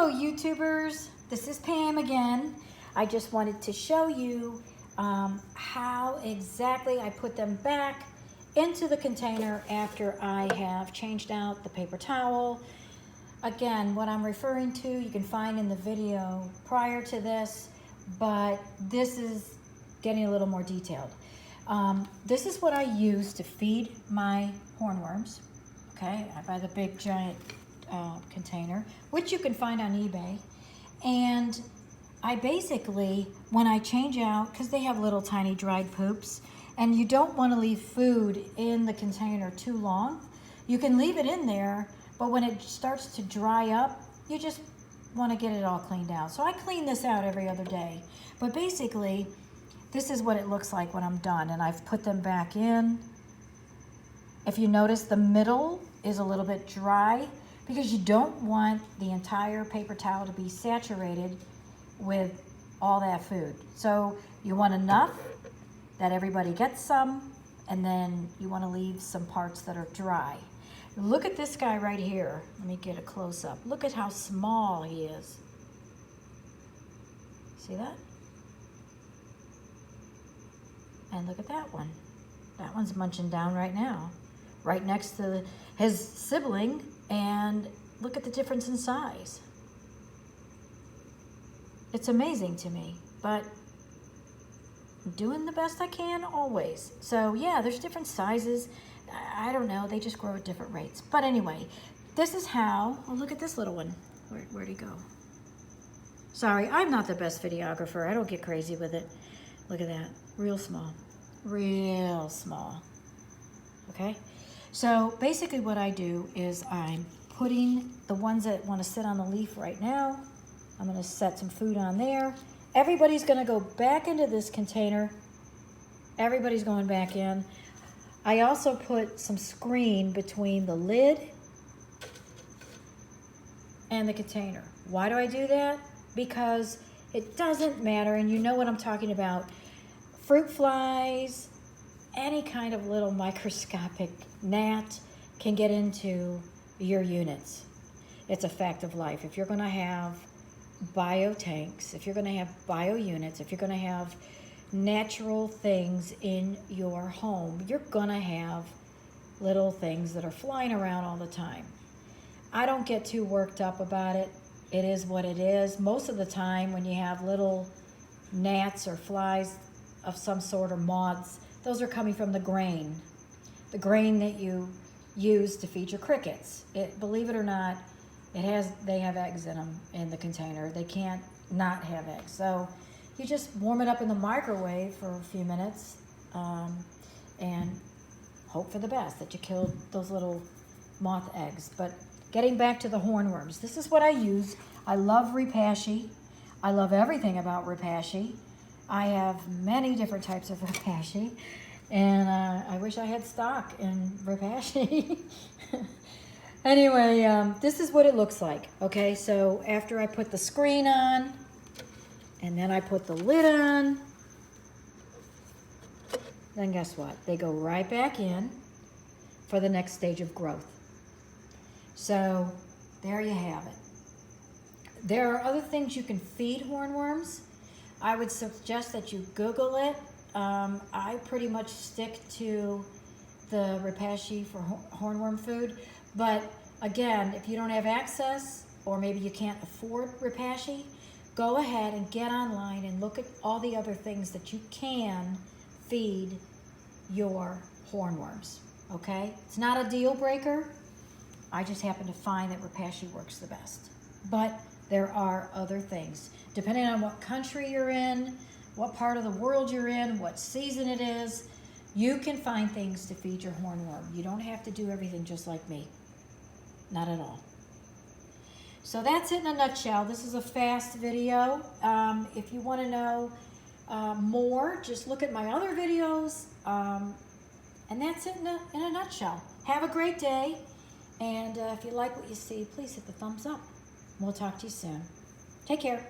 Hello YouTubers, this is Pam again. I just wanted to show you how exactly I put them back into the container after I have changed out the paper towel. Again, what I'm referring to you can find in the video prior to this, but this is getting a little more detailed. This is what I use to feed my hornworms. Okay, I buy the big giant container, which you can find on eBay. And I basically, when I change out, because they have little tiny dried poops, and you don't want to leave food in the container too long. You can leave it in there, but when it starts to dry up, you just want to get it all cleaned out. So I clean this out every other day. But basically, this is what it looks like when I'm done, and I've put them back in. If you notice, the middle is a little bit dry because you don't want the entire paper towel to be saturated with all that food. So you want enough that everybody gets some, and then you want to leave some parts that are dry. Look at this guy right here. Let me get a close-up. Look at how small he is. See that? And look at that one. That one's munching down right now, right next to his sibling, and look at the difference in size. It's amazing to me, but I'm doing the best I can always. So yeah, there's different sizes. I don't know, they just grow at different rates. But anyway, this is how, oh, look at this little one. Where'd he go? Sorry, I'm not the best videographer. I don't get crazy with it. Look at that, real small, real small. Okay, so basically what I do is I'm putting the ones that want to sit on the leaf right now. I'm going to set some food on there. Everybody's going to go back into this container. Everybody's going back in. I also put some screen between the lid and the container. Why do I do that? Because it doesn't matter, and you know what I'm talking about. Fruit flies, any kind of little microscopic gnat can get into your units. It's a fact of life. If you're going to have bio tanks, if you're going to have bio units, if you're going to have natural things in your home, you're going to have little things that are flying around all the time. I don't get too worked up about it. It is what it is. Most of the time when you have little gnats or flies of some sort or moths, those are coming from the grain that you use to feed your crickets. Believe it or not, they have eggs in them in the container. They can't not have eggs. So you just warm it up in the microwave for a few minutes and hope for the best that you killed those little moth eggs. But getting back to the hornworms, this is what I use. I love Repashy. I love everything about Repashy. I have many different types of Repashy, and I wish I had stock in Repashy. Anyway, this is what it looks like. Okay, so after I put the screen on, and then I put the lid on, then guess what? They go right back in for the next stage of growth. So there you have it. There are other things you can feed hornworms. I would suggest that you Google it. I pretty much stick to the Repashy for hornworm food. But again, if you don't have access, or maybe you can't afford Repashy, go ahead and get online and look at all the other things that you can feed your hornworms, okay? It's not a deal breaker. I just happen to find that Repashy works the best. But there are other things. Depending on what country you're in, what part of the world you're in, what season it is, you can find things to feed your hornworm. You don't have to do everything just like me. Not at all. So that's it in a nutshell. This is a fast video. If you want to know more, just look at my other videos. And that's it in a nutshell. Have a great day. And if you like what you see, please hit the thumbs up. We'll talk to you soon. Take care.